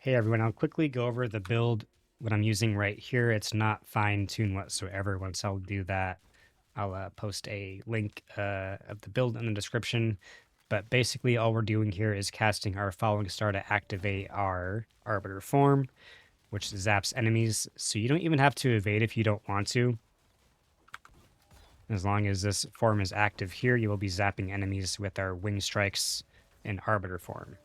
Hey everyone, I'll quickly go over the build, what I'm using right here. It's not fine-tuned whatsoever. Once I'll do that, I'll post a link of the build in the description. But basically all we're doing here is casting our Falling Star to activate our Arbiter form, which zaps enemies. So you don't even have to evade if you don't want to. As long as this form is active here, you will be zapping enemies with our Wing Strikes in Arbiter form.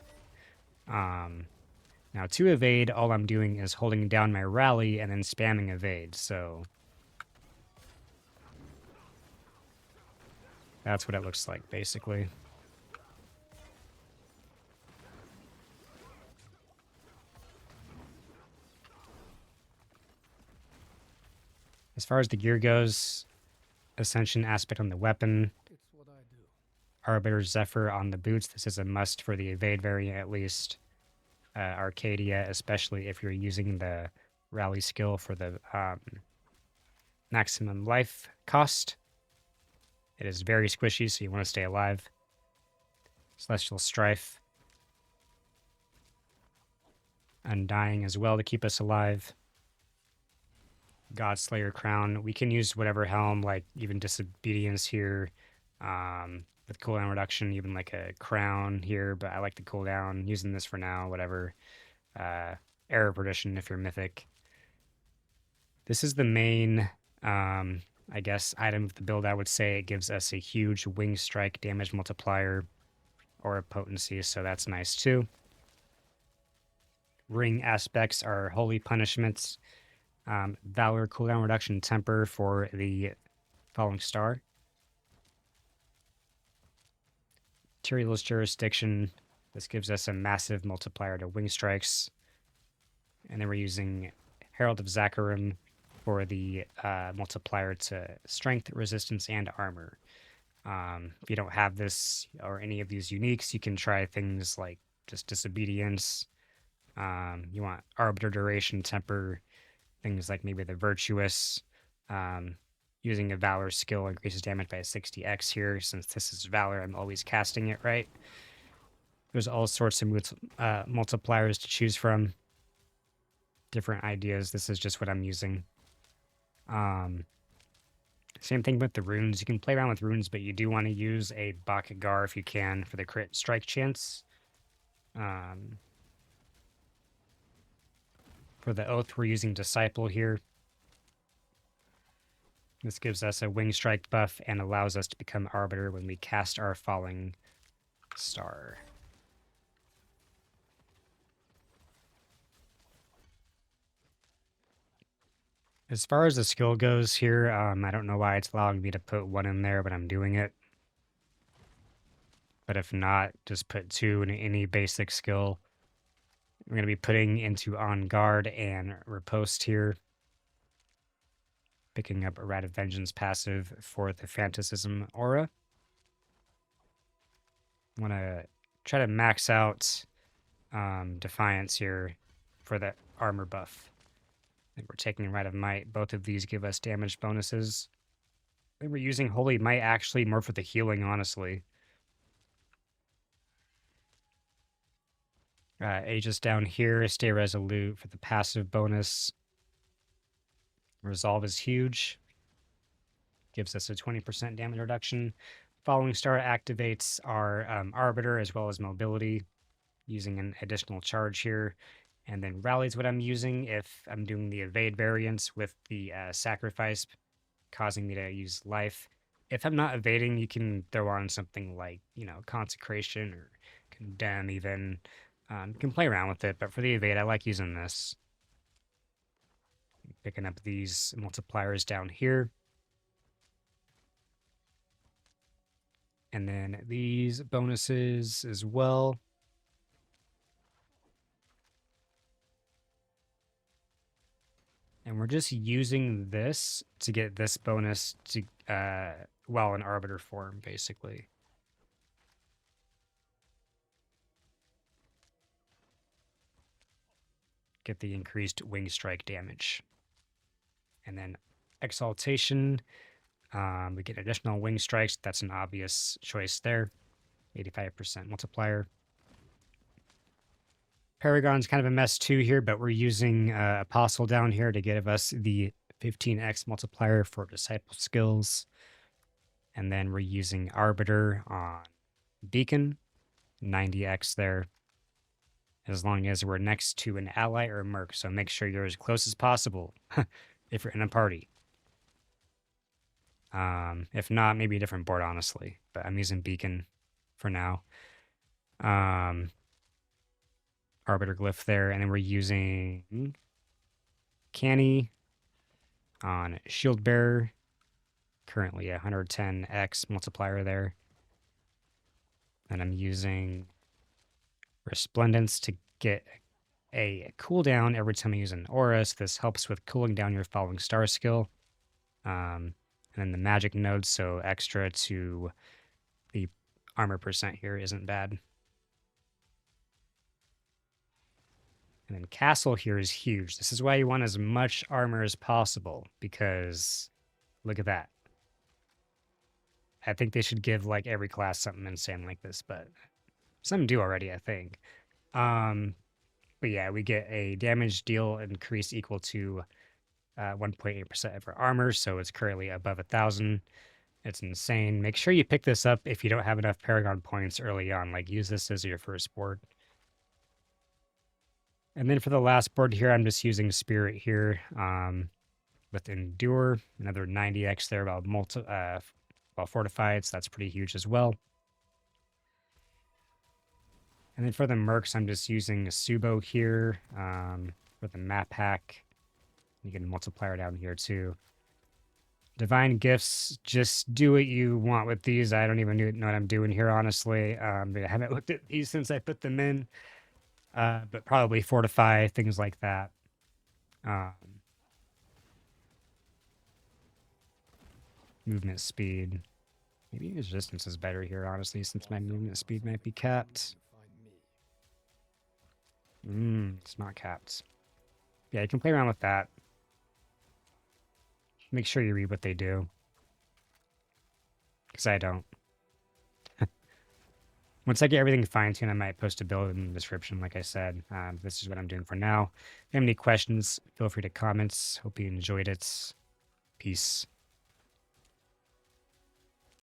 Now to evade, all I'm doing is holding down my rally and then spamming evade, so that's what it looks like, basically. As far as the gear goes, Ascension aspect on the weapon, Arbiter Zephyr on the boots. This is a must for the evade variant at least. Arcadia, especially if you're using the rally skill for the maximum life cost. It is very squishy, so you want to stay alive. Celestial Strife. Undying as well to keep us alive. Godslayer Crown. We can use whatever helm, like even Disobedience here, with cooldown reduction, even like a Crown here, but I like the cooldown. Using this for now, whatever. Error Perdition if you're Mythic. This is the main, I guess, item of the build, I would say. It gives us a huge Wing Strike damage multiplier or a potency, so that's nice too. Ring aspects are Holy Punishments. Valor cooldown reduction temper for the Falling Star. Tyrell's Jurisdiction. This gives us a massive multiplier to Wing Strikes. And then we're using Herald of Zakarim for the multiplier to Strength, Resistance, and Armor. If you don't have this or any of these uniques, you can try things like just Disobedience. You want Arbiter Duration, Temper, things like maybe the Virtuous. Using a Valor skill increases damage by 60x here. Since this is Valor, I'm always casting it, right? There's all sorts of multipliers to choose from. Different ideas. This is just what I'm using. Same thing with the runes. You can play around with runes, but you do want to use a Bakagar if you can for the crit strike chance. For the Oath, we're using Disciple here. This gives us a Wing Strike buff and allows us to become Arbiter when we cast our Falling Star. As far as the skill goes here, I don't know why it's allowing me to put one in there, but I'm doing it. But if not, just put 2 in any basic skill. We're going to be putting into On Guard and Riposte here. Picking up a Rat of Vengeance passive for the Phantasm aura. I want to try to max out Defiance here for the armor buff. I think we're taking Rite of Might. Both of these give us damage bonuses. I think we're using Holy Might actually more for the healing, honestly. Aegis down here. Stay Resolute for the passive bonus. Resolve is huge. Gives us a 20% damage reduction. Falling Star activates our Arbiter as well as Mobility, using an additional charge here. And then Rally is what I'm using if I'm doing the Evade variants with the Sacrifice, causing me to use Life. If I'm not evading, you can throw on something like, Consecration or Condemn even. You can play around with it, but for the Evade, I like using this. Picking up these multipliers down here. And then these bonuses as well. And we're just using this to get this bonus to while in Arbiter form, basically. Get the increased Wing Strike damage. And then Exaltation, we get additional Wing Strikes. That's an obvious choice there. 85% multiplier. Paragon's kind of a mess too here, but we're using Apostle down here to give us the 15x multiplier for disciple skills. And then we're using Arbiter on Beacon, 90x there, as long as we're next to an ally or a merc. So make sure you're as close as possible if you're in a party. If not, maybe a different board, honestly. But I'm using Beacon for now. Arbiter glyph there, and then we're using Canny on Shield Bearer. Currently 110x multiplier there. And I'm using Resplendence to get a cooldown every time I use an aura. So this helps with cooling down your following star skill. And then the magic node, so extra to the armor percent here isn't bad. And then castle here is huge. This is why you want as much armor as possible, because look at that. I think they should give like every class something insane like this, but some do already, I think. But yeah, we get a damage deal increase equal to 1.8% of our armor, so it's currently above 1,000. It's insane. Make sure you pick this up if you don't have enough Paragon points early on. Like, use this as your first board. And then for the last board here, I'm just using Spirit here with Endure, another 90x there while fortified, so that's pretty huge as well. And then for the Mercs, I'm just using Subo here for the map hack. You can multiplier down here too. Divine Gifts, just do what you want with these. I don't even know what I'm doing here, honestly. I haven't looked at these since I put them in. But probably Fortify, things like that. Movement speed. Maybe resistance is better here, honestly, since my movement speed might be capped. It's not capped. Yeah, you can play around with that. Make sure you read what they do. Because I don't. Once I get everything fine-tuned, I might post a build in the description, like I said. This is what I'm doing for now. If you have any questions, feel free to comment. Hope you enjoyed it. Peace.